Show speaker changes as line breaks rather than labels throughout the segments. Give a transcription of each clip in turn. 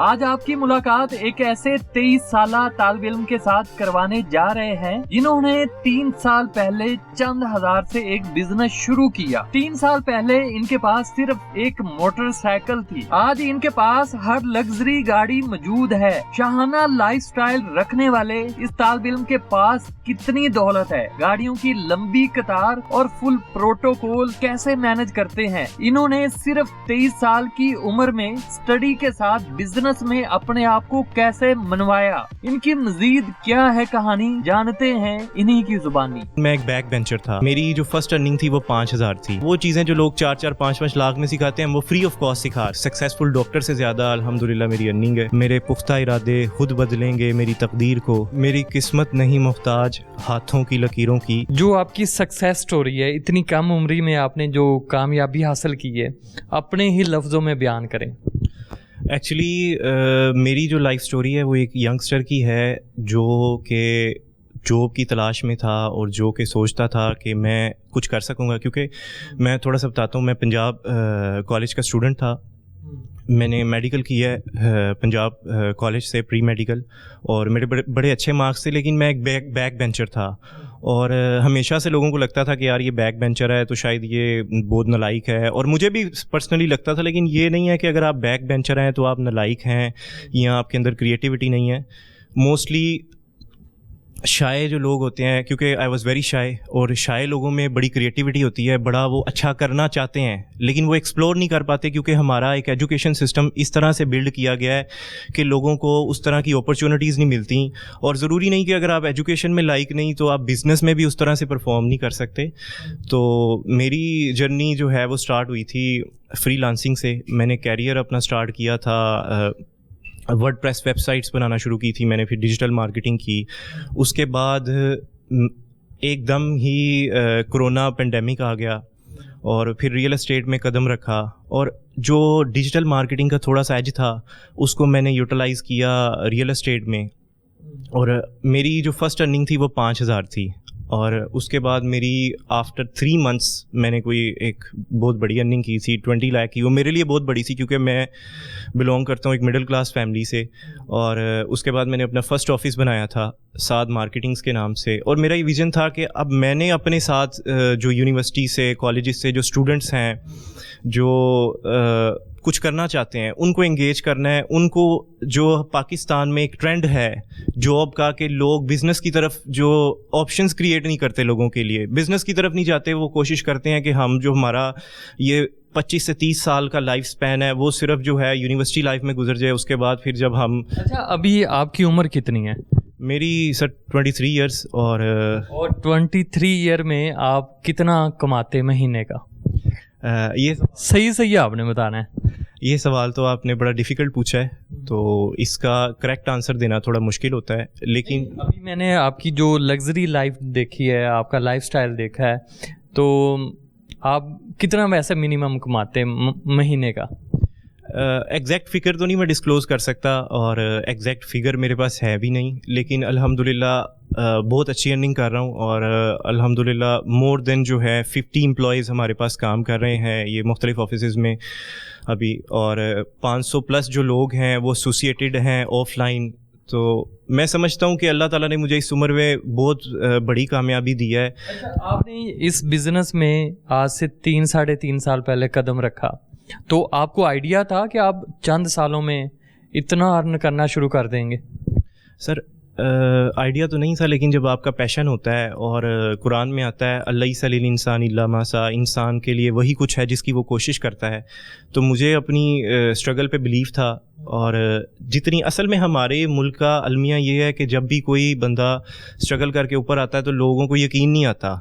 آج آپ کی ملاقات ایک ایسے 23 سالہ طالب علم کے ساتھ کروانے جا رہے ہیں جنہوں نے 3 سال پہلے چند ہزار سے ایک بزنس شروع کیا۔ 3 سال پہلے ان کے پاس صرف ایک موٹر سائیکل تھی، آج ان کے پاس ہر لگژری گاڑی موجود ہے۔ شاہانہ لائف سٹائل رکھنے والے اس طالب علم کے پاس کتنی دولت ہے، گاڑیوں کی لمبی قطار اور فل پروٹوکول کیسے مینج کرتے ہیں۔ انہوں نے صرف 23 سال کی عمر میں اسٹڈی کے ساتھ بزنس میں اپنے آپ کو کیسے منوایا، ان کی مزید کیا ہے کہانی، جانتے ہیں انہی کی زبانی۔
میں ایک بیک بینچر تھا، میری جو فرسٹ ارننگ تھی وہ 5000 تھی۔ وہ چیزیں جو لوگ 4-4 5-5 لاکھ میں سکھاتے ہیں وہ فری آف کاسٹ سکھا۔ سکسیسفل ڈاکٹر سے زیادہ الحمدللہ میری ارننگ ہے۔ میرے پختہ ارادے خود بدلیں گے میری تقدیر کو، میری قسمت نہیں محتاج ہاتھوں کی لکیروں کی۔
جو آپ کی سکسیس سٹوری ہے، اتنی کم عمری میں آپ نے جو کامیابی حاصل کی ہے، اپنے ہی لفظوں میں بیان کریں۔
ایکچولی میری جو لائف سٹوری ہے وہ ایک ینگسٹر کی ہے جو کہ جاب کی تلاش میں تھا اور جو کہ سوچتا تھا کہ میں کچھ کر سکوں گا، کیونکہ میں تھوڑا سا بتاتا ہوں، میں پنجاب کالج کا اسٹوڈنٹ تھا۔ میں نے میڈیکل کیا ہے پنجاب کالج سے، پری میڈیکل، اور میرے بڑے اچھے مارکس تھے، لیکن میں ایک بیک بینچر تھا، اور ہمیشہ سے لوگوں کو لگتا تھا کہ یار یہ بیک بینچر ہے تو شاید یہ بہت نالائق ہے، اور مجھے بھی پرسنلی لگتا تھا، لیکن یہ نہیں ہے کہ اگر آپ بیک بینچر ہیں تو آپ نالائق ہیں یا آپ کے اندر کریٹیوٹی نہیں ہے۔ موسٹلی شائع جو لوگ ہوتے ہیں، کیونکہ آئی واز ویری شائع، اور شائع لوگوں میں بڑی کریٹیوٹی ہوتی ہے، بڑا وہ اچھا کرنا چاہتے ہیں لیکن وہ ایکسپلور نہیں کر پاتے، کیونکہ ہمارا ایک ایجوکیشن سسٹم اس طرح سے بلڈ کیا گیا ہے کہ لوگوں کو اس طرح کی اپرچونیٹیز نہیں ملتی، اور ضروری نہیں کہ اگر آپ ایجوکیشن میں لائق نہیں تو آپ بزنس میں بھی اس طرح سے پرفارم نہیں کر سکتے۔ تو میری جرنی جو ہے وہ سٹارٹ ہوئی تھی فری لانسنگ سے۔ میں نے کیریئر اپنا سٹارٹ کیا تھا، ورڈ پریس ویب سائٹس بنانا شروع کی تھی میں نے، پھر ڈیجیٹل مارکیٹنگ کی۔ اس کے بعد ایک دم ہی کرونا پینڈیمک آ گیا، اور پھر ریئل اسٹیٹ میں قدم رکھا، اور جو ڈیجیٹل مارکیٹنگ کا تھوڑا سا ایج تھا اس کو میں نے یوٹیلائز کیا ریئل اسٹیٹ میں، اور میری جو فرسٹ ارننگ تھی وہ 5000 تھی، اور اس کے بعد میری آفٹر 3 months میں نے کوئی ایک بہت بڑی ارننگ کی تھی 20 لاکھ کی۔ وہ میرے لیے بہت بڑی تھی کیونکہ میں بلونگ کرتا ہوں ایک مڈل کلاس فیملی سے، اور اس کے بعد میں نے اپنا فرسٹ آفس بنایا تھا سعد مارکیٹنگس کے نام سے، اور میرا یہ ویژن تھا کہ اب میں نے اپنے ساتھ جو یونیورسٹی سے، کالجز سے جو اسٹوڈنٹس ہیں جو کچھ کرنا چاہتے ہیں ان کو انگیج کرنا ہے، ان کو جو پاکستان میں ایک ٹرینڈ ہے جاب کا کہ لوگ بزنس کی طرف جو آپشنز کریٹ نہیں کرتے، لوگوں کے لیے بزنس کی طرف نہیں جاتے، وہ کوشش کرتے ہیں کہ ہم جو ہمارا یہ 25 سے 30 سال کا لائف سپین ہے وہ صرف جو ہے یونیورسٹی لائف میں گزر جائے، اس کے بعد پھر جب ہم۔
اچھا، ابھی آپ کی عمر کتنی ہے؟
میری سر 23 ایئرس، اور
23 ایئر میں آپ کتنا کماتے مہینے کا؟
یہ
صحیح آپ نے بتانا ہے۔
یہ سوال تو آپ نے بڑا ڈیفیکلٹ پوچھا ہے، تو اس کا کریکٹ آنسر دینا تھوڑا مشکل ہوتا ہے، لیکن
ابھی میں نے آپ کی جو لگژری لائف دیکھی ہے، آپ کا لائف سٹائل دیکھا ہے، تو آپ کتنا ویسے منیمم کماتے ہیں مہینے کا؟
ایگزیکٹ فگر تو نہیں میں ڈسکلوز کر سکتا، اور ایگزیکٹ فگر میرے پاس ہے بھی نہیں، لیکن الحمدللہ بہت اچھی ارننگ کر رہا ہوں، اور الحمدللہ مور دین جو ہے 50 امپلائیز ہمارے پاس کام کر رہے ہیں یہ مختلف آفیسز میں ابھی، اور 500+ جو لوگ ہیں وہ ایسوسیٹیڈ ہیں آف لائن۔ تو میں سمجھتا ہوں کہ اللہ تعالیٰ نے مجھے اس عمر میں بہت بڑی کامیابی دی ہے۔
آپ نے اس بزنس میں آج سے 3-3.5 سال پہلے قدم رکھا، تو آپ کو آئیڈیا تھا کہ آپ چند سالوں میں اتنا ارن کرنا شروع کر دیں گے؟
سر آئیڈیا تو نہیں تھا، لیکن جب آپ کا پیشن ہوتا ہے، اور قرآن میں آتا ہے لیس للانسان الا ما سعی، انسان کے لیے وہی کچھ ہے جس کی وہ کوشش کرتا ہے، تو مجھے اپنی اسٹرگل پہ بلیف تھا۔ اور جتنی اصل میں ہمارے ملک کا المیہ یہ ہے کہ جب بھی کوئی بندہ اسٹرگل کر کے اوپر آتا ہے تو لوگوں کو یقین نہیں آتا،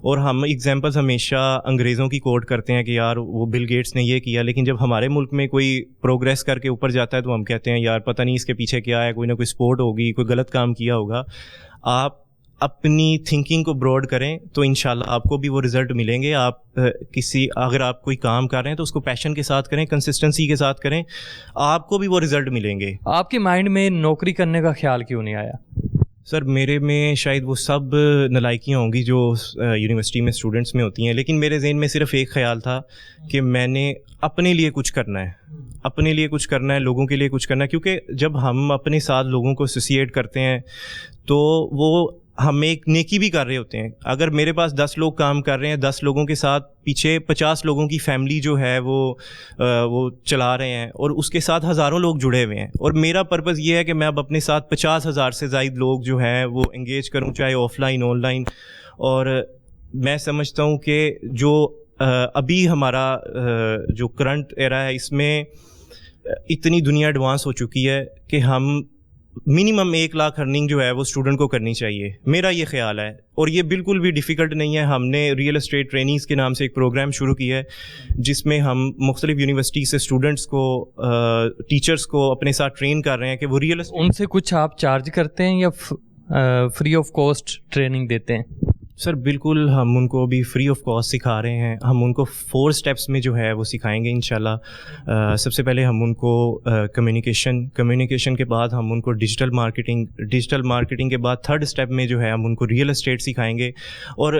اور ہم ایگزامپلز ہمیشہ انگریزوں کی کوٹ کرتے ہیں کہ یار وہ بل گیٹس نے یہ کیا، لیکن جب ہمارے ملک میں کوئی پروگریس کر کے اوپر جاتا ہے تو ہم کہتے ہیں یار پتہ نہیں اس کے پیچھے کیا ہے، کوئی نہ کوئی سپورٹ ہوگی، کوئی غلط کام کیا ہوگا۔ آپ اپنی تھنکنگ کو براڈ کریں تو انشاءاللہ آپ کو بھی وہ رزلٹ ملیں گے۔ آپ اگر آپ کوئی کام کر رہے ہیں تو اس کو پیشن کے ساتھ کریں، کنسسٹنسی کے ساتھ کریں، آپ کو بھی وہ رزلٹ ملیں گے۔
آپ کے مائنڈ میں نوکری کرنے کا خیال کیوں نہیں آیا؟
سر میرے میں شاید وہ سب نالائکیاں ہوں گی جو یونیورسٹی میں اسٹوڈنٹس میں ہوتی ہیں، لیکن میرے ذہن میں صرف ایک خیال تھا کہ میں نے اپنے لیے کچھ کرنا ہے، اپنے لیے کچھ کرنا ہے, لوگوں کے لیے کچھ کرنا ہے, کیونکہ جب ہم اپنے ساتھ لوگوں کو ایسوسیٹ کرتے ہیں تو وہ ہم ایک نیکی بھی کر رہے ہوتے ہیں. اگر میرے پاس 10 لوگ کام کر رہے ہیں, 10 لوگوں کے ساتھ پیچھے 50 لوگوں کی فیملی جو ہے وہ چلا رہے ہیں, اور اس کے ساتھ ہزاروں لوگ جڑے ہوئے ہیں, اور میرا پرپز یہ ہے کہ میں اب اپنے ساتھ 50,000 سے زائد لوگ جو ہیں وہ انگیج کروں, چاہے آف لائن آن لائن. اور میں سمجھتا ہوں کہ جو ابھی ہمارا جو کرنٹ ایرا ہے, اس میں اتنی دنیا ایڈوانس ہو چکی ہے کہ ہم منیمم 1 لاکھ ارننگ جو ہے وہ اسٹوڈنٹ کو کرنی چاہیے, میرا یہ خیال ہے. اور یہ بالکل بھی ڈیفیکلٹ نہیں ہے. ہم نے ریئل اسٹیٹ ٹریننگز کے نام سے ایک پروگرام شروع کیا ہے جس میں ہم مختلف یونیورسٹی سے اسٹوڈنٹس کو, ٹیچرس کو اپنے ساتھ ٹرین کر رہے ہیں کہ وہ ریئل
ان سے کچھ آپ چارج کرتے ہیں یا فری آف کاسٹ ٹریننگ دیتے ہیں؟
سر بالکل, ہم ان کو بھی فری آف کاسٹ سکھا رہے ہیں. ہم ان کو 4 اسٹیپس میں جو ہے وہ سکھائیں گے انشاءاللہ. سب سے پہلے ہم ان کو کمیونیکیشن کے بعد ہم ان کو ڈیجیٹل مارکیٹنگ کے بعد 3rd اسٹیپ میں جو ہے ہم ان کو ریئل اسٹیٹ سکھائیں گے. اور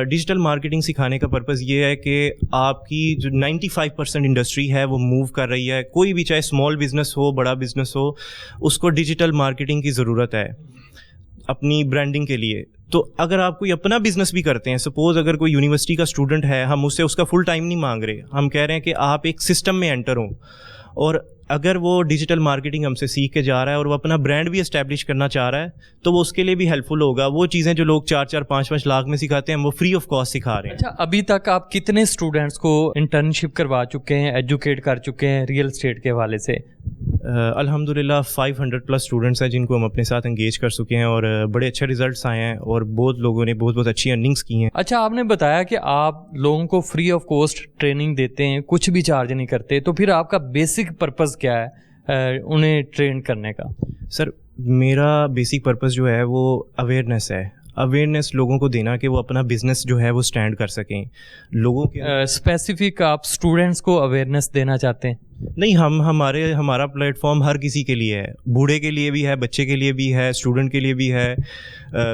ڈیجیٹل مارکیٹنگ سکھانے کا پرپز یہ ہے کہ آپ کی جو 95% انڈسٹری ہے وہ موو کر رہی ہے. کوئی بھی, چاہے اسمال بزنس ہو بڑا بزنس ہو, اس کو ڈیجیٹل مارکیٹنگ کی ضرورت ہے اپنی برانڈنگ کے لیے. تو اگر آپ کوئی اپنا بزنس بھی کرتے ہیں, سپوز اگر کوئی یونیورسٹی کا اسٹوڈنٹ ہے, ہم اس سے اس کا فل ٹائم نہیں مانگ رہے, ہم کہہ رہے ہیں کہ آپ ایک سسٹم میں انٹر ہوں. اور اگر وہ ڈیجیٹل مارکیٹنگ ہم سے سیکھ کے جا رہا ہے اور وہ اپنا برانڈ بھی اسٹیبلش کرنا چاہ رہا ہے تو وہ اس کے لیے بھی ہیلپ فل ہوگا. وہ چیزیں جو لوگ 4-4 5-5 لاکھ میں سکھاتے ہیں, ہم وہ فری آف کاسٹ سکھا رہے ہیں.
اچھا, ابھی تک آپ کتنے اسٹوڈنٹس کو انٹرنشپ کروا چکے ہیں, ایجوکیٹ کر چکے ہیں ریئل اسٹیٹ کے حوالے سے؟
الحمدللہ 500+ اسٹوڈنٹس ہیں جن کو ہم اپنے ساتھ انگیج کر چکے ہیں, اور بڑے اچھے ریزلٹس آئے ہیں, اور بہت لوگوں نے بہت اچھی ارننگس کی ہیں.
اچھا, آپ نے بتایا کہ آپ لوگوں کو فری آف کاسٹ ٹریننگ دیتے ہیں, کچھ بھی چارج نہیں کرتے, تو پھر آپ کا بیسک پرپز کیا ہے انہیں ٹرین کرنے کا؟
سر میرا بیسک پرپز جو ہے وہ اویئرنیس ہے. اویئرنیس لوگوں کو دینا کہ وہ اپنا بزنس جو ہے وہ اسٹینڈ کر سکیں. لوگوں کے
اسپیسیفک آپ اسٹوڈنٹس کو اویئرنیس دینا چاہتے ہیں؟
نہیں, ہمارا پلیٹ فارم ہر کسی کے لیے ہے. بوڑھے کے لیے بھی ہے, بچے کے لیے بھی ہے, اسٹوڈنٹ کے لیے بھی ہے,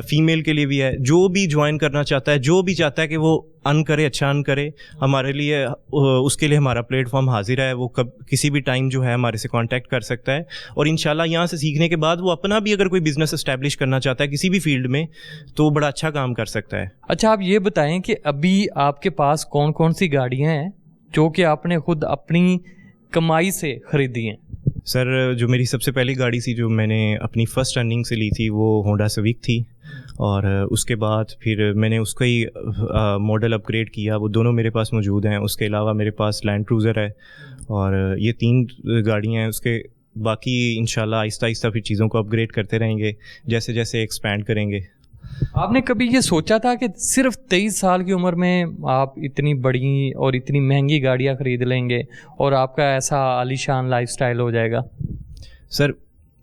فیمیل کے لیے بھی ہے. جو بھی جوائن کرنا چاہتا ہے, جو بھی چاہتا ہے کہ وہ ارن کرے, اچھا ارن کرے, ہمارے لیے اس کے لیے ہمارا پلیٹ فارم حاضر ہے. وہ کسی بھی ٹائم جو ہے ہمارے سے کانٹیکٹ کر سکتا ہے, اور انشاءاللہ یہاں سے سیکھنے کے بعد وہ اپنا بھی اگر کوئی بزنس اسٹیبلش کرنا چاہتا ہے کسی بھی فیلڈ میں تو بڑا اچھا کام کر سکتا ہے.
اچھا, آپ یہ بتائیں کہ ابھی آپ کے پاس کون کون سی گاڑیاں ہیں جو کہ آپ نے خود اپنی کمائی سے خریدی ہیں؟
سر جو میری سب سے پہلی گاڑی تھی جو میں نے اپنی فرسٹ ارننگ سے لی تھی وہ ہونڈا سویک تھی, اور اس کے بعد پھر میں نے اس کا ہی ماڈل اپ گریڈ کیا. وہ دونوں میرے پاس موجود ہیں. اس کے علاوہ میرے پاس لینڈ کروزر ہے, اور یہ 3 گاڑیاں ہیں. اس کے باقی انشاءاللہ آہستہ آہستہ پھر چیزوں کو اپ گریڈ کرتے رہیں گے جیسے جیسے ایکسپینڈ کریں گے.
آپ نے کبھی یہ سوچا تھا کہ صرف 23 سال کی عمر میں آپ اتنی بڑی اور اتنی مہنگی گاڑیاں خرید لیں گے اور آپ کا ایسا عالی شان لائف سٹائل ہو جائے گا؟
سر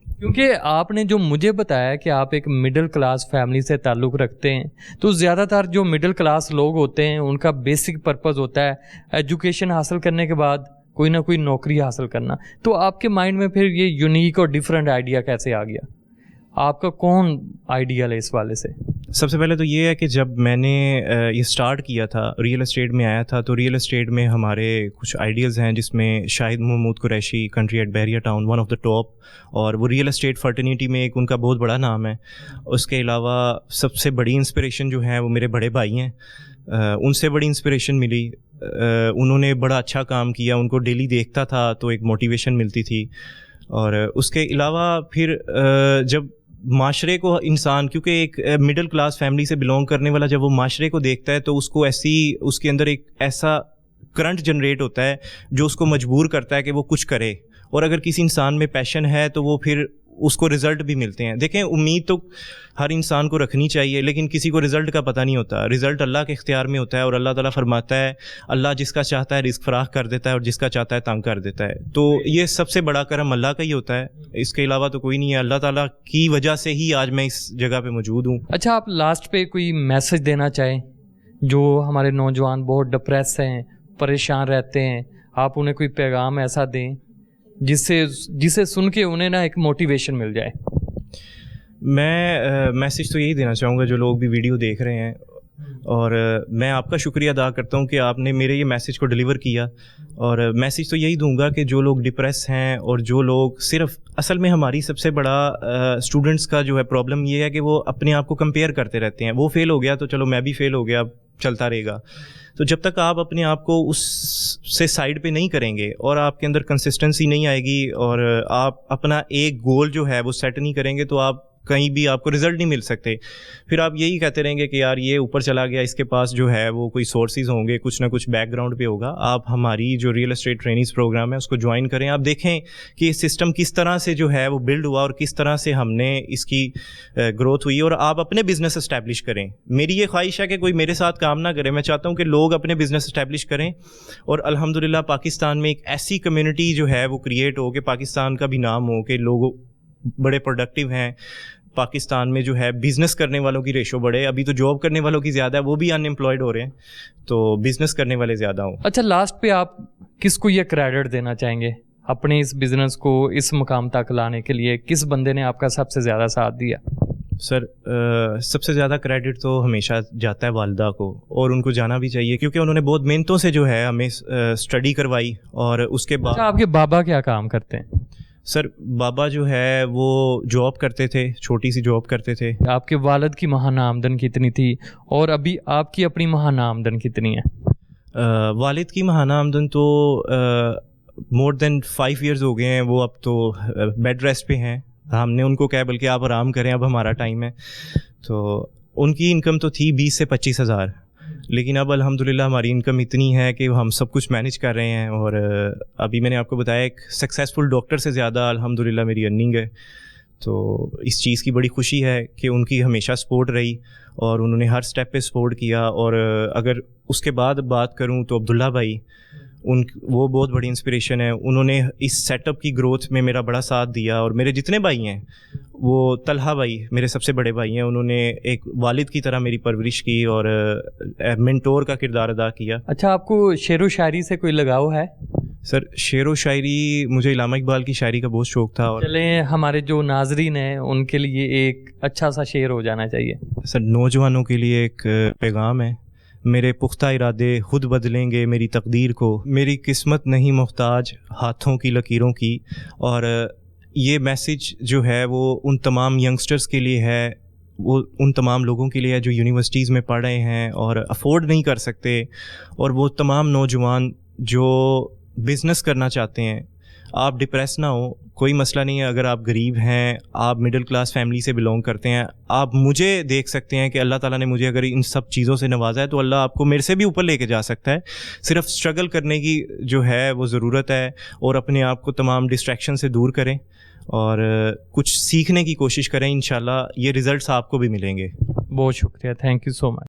کیونکہ آپ نے جو مجھے بتایا کہ آپ ایک مڈل کلاس فیملی سے تعلق رکھتے ہیں, تو زیادہ تر جو مڈل کلاس لوگ ہوتے ہیں ان کا بیسک پرپز ہوتا ہے ایجوکیشن حاصل کرنے کے بعد کوئی نہ کوئی نوکری حاصل کرنا. تو آپ کے مائنڈ میں پھر یہ یونیک اور ڈفرینٹ آئیڈیا کیسے آ گیا؟ آپ کا کون آئیڈیال ہے اس والے سے؟
سب سے پہلے تو یہ ہے کہ جب میں نے یہ سٹارٹ کیا تھا, ریئل اسٹیٹ میں آیا تھا, تو ریئل اسٹیٹ میں ہمارے کچھ آئیڈیلز ہیں جس میں شاہد محمود قریشی, کنٹری ایٹ بحریہ town, one of the top, اور وہ ریئل اسٹیٹ فرٹرنیٹی میں ایک ان کا بہت بڑا نام ہے. اس کے علاوہ سب سے بڑی انسپریشن جو ہیں وہ میرے بڑے بھائی ہیں. ان سے بڑی انسپریشن ملی, انہوں نے بڑا اچھا کام کیا, ان کو ڈیلی دیکھتا تھا تو ایک موٹیویشن ملتی تھی. اور اس کے علاوہ پھر جب معاشرے کو انسان, کیونکہ ایک مڈل کلاس فیملی سے بلونگ کرنے والا جب وہ معاشرے کو دیکھتا ہے تو اس کو اس کے اندر ایک ایسا کرنٹ جنریٹ ہوتا ہے جو اس کو مجبور کرتا ہے کہ وہ کچھ کرے. اور اگر کسی انسان میں پیشن ہے تو وہ پھر اس کو رزلٹ بھی ملتے ہیں. دیکھیں, امید تو ہر انسان کو رکھنی چاہیے, لیکن کسی کو رزلٹ کا پتہ نہیں ہوتا. رزلٹ اللہ کے اختیار میں ہوتا ہے, اور اللہ تعالیٰ فرماتا ہے اللہ جس کا چاہتا ہے رزق فراخ کر دیتا ہے اور جس کا چاہتا ہے تنگ کر دیتا ہے. تو یہ سب سے بڑا کرم اللہ کا ہی ہوتا ہے, اس کے علاوہ تو کوئی نہیں ہے. اللہ تعالیٰ کی وجہ سے ہی آج میں اس جگہ پہ موجود ہوں.
اچھا, آپ لاسٹ پہ کوئی میسج دینا چاہیں جو ہمارے نوجوان بہت ڈپریس ہیں, پریشان رہتے ہیں, آپ انہیں کوئی پیغام ایسا دیں جسے سن کے انہیں نا ایک موٹیویشن مل جائے؟
میں میسج تو یہی دینا چاہوں گا جو لوگ بھی ویڈیو دیکھ رہے ہیں, اور میں آپ کا شکریہ ادا کرتا ہوں کہ آپ نے میرے یہ میسیج کو ڈیلیور کیا. اور میسیج تو یہی دوں گا کہ جو لوگ ڈپریس ہیں اور جو لوگ صرف اصل میں ہماری سب سے بڑا اسٹوڈنٹس کا جو ہے پرابلم یہ ہے کہ وہ اپنے آپ کو کمپیئر کرتے رہتے ہیں. وہ فیل ہو گیا تو چلو میں بھی فیل ہو گیا, اب چلتا رہے گا. تو جب تک آپ اپنے آپ کو اس سے سائڈ پہ نہیں کریں گے اور آپ کے اندر کنسسٹنسی نہیں آئے گی اور آپ اپنا ایک گول جو ہے وہ سیٹ نہیں کریں گے تو آپ کہیں بھی آپ کو رزلٹ نہیں مل سکتے. پھر آپ یہی کہتے رہیں گے کہ یار یہ اوپر چلا گیا, اس کے پاس جو ہے وہ کوئی سورسز ہوں گے, کچھ نہ کچھ بیک گراؤنڈ پہ ہوگا. آپ ہماری جو ریئل اسٹیٹ ٹریننگز پروگرام ہے اس کو جوائن کریں. آپ دیکھیں کہ یہ سسٹم کس طرح سے جو ہے وہ بلڈ ہوا اور کس طرح سے ہم نے اس کی گروتھ ہوئی, اور آپ اپنے بزنس اسٹیبلش کریں. میری یہ خواہش ہے کہ کوئی میرے ساتھ کام نہ کرے. میں چاہتا ہوں کہ لوگ اپنے بزنس اسٹیبلش کریں اور الحمدللہ پاکستان میں ایک ایسی کمیونٹی جو ہے وہ کریٹ ہو کہ پاکستان کا بھی نام ہو کہ لوگ بڑے پروڈکٹیو ہیں. پاکستان میں جو ہے بزنس کرنے والوں کی ریشو بڑھے. ابھی تو جاب کرنے والوں کی زیادہ ہے, وہ بھی ان امپلائڈ ہو رہے ہیں, تو بزنس کرنے والے زیادہ ہوں.
اچھا, لاسٹ پہ آپ کس کو یہ کریڈٹ دینا چاہیں گے اپنے اس بزنس کو اس مقام تک لانے کے لیے؟ کس بندے نے آپ کا سب سے زیادہ ساتھ دیا؟
سر سب سے زیادہ کریڈٹ تو ہمیشہ جاتا ہے والدہ کو, اور ان کو جانا بھی چاہیے کیونکہ انہوں نے بہت محنتوں سے جو ہے ہمیں اسٹڈی کروائی. اور اس کے بعد
آپ کے بابا کیا کام کرتے ہیں؟
سر بابا جو ہے وہ جاب کرتے تھے, چھوٹی سی جاب کرتے تھے.
آپ کے والد کی ماہانہ آمدن کتنی تھی اور ابھی آپ کی اپنی ماہانہ آمدن کتنی ہے؟
والد کی ماہانہ آمدن تو مور دین 5 ایئرز ہو گئے ہیں. وہ اب تو بیڈ ریسٹ پہ ہیں. ہم نے ان کو کہا بلکہ آپ آرام کریں, اب ہمارا ٹائم ہے. تو ان کی انکم تو تھی 20 سے 25 ہزار, لیکن اب الحمدللہ ہماری انکم اتنی ہے کہ ہم سب کچھ مینیج کر رہے ہیں. اور ابھی میں نے آپ کو بتایا ایک سکسیزفل ڈاکٹر سے زیادہ الحمدللہ میری ارننگ ہے. تو اس چیز کی بڑی خوشی ہے کہ ان کی ہمیشہ سپورٹ رہی اور انہوں نے ہر سٹیپ پہ سپورٹ کیا. اور اگر اس کے بعد بات کروں تو عبداللہ بھائی, وہ بہت بڑی انسپریشن ہے. انہوں نے اس سیٹ اپ کی گروتھ میں میرا بڑا ساتھ دیا. اور میرے جتنے بھائی ہیں, وہ طلحہ بھائی میرے سب سے بڑے بھائی ہیں, انہوں نے ایک والد کی طرح میری پرورش کی اور مینٹور کا کردار ادا کیا.
اچھا, آپ کو شعر و شاعری سے کوئی لگاؤ ہے؟
سر شعر و شاعری, مجھے علامہ اقبال کی شاعری کا بہت شوق تھا. اور
چلیں ہمارے جو ناظرین ہیں ان کے لیے ایک اچھا سا شعر ہو جانا چاہیے.
سر نوجوانوں کے لیے ایک پیغام ہے. میرے پختہ ارادے خود بدلیں گے میری تقدیر کو, میری قسمت نہیں محتاج ہاتھوں کی لکیروں کی. اور یہ میسیج جو ہے وہ ان تمام ینگسٹرز کے لیے ہے, وہ ان تمام لوگوں کے لیے ہے جو یونیورسٹیز میں پڑھ رہے ہیں اور افورڈ نہیں کر سکتے, اور وہ تمام نوجوان جو بزنس کرنا چاہتے ہیں. آپ ڈپریس نہ ہو, کوئی مسئلہ نہیں ہے. اگر آپ غریب ہیں, آپ مڈل کلاس فیملی سے بلونگ کرتے ہیں, آپ مجھے دیکھ سکتے ہیں کہ اللہ تعالیٰ نے مجھے اگر ان سب چیزوں سے نوازا ہے تو اللہ آپ کو میرے سے بھی اوپر لے کے جا سکتا ہے. صرف اسٹرگل کرنے کی جو ہے وہ ضرورت ہے, اور اپنے آپ کو تمام ڈسٹریکشن سے دور کریں اور کچھ سیکھنے کی کوشش کریں. انشاءاللہ یہ ریزلٹس آپ کو بھی ملیں گے.
بہت شکریہ, تھینک یو سو مچ.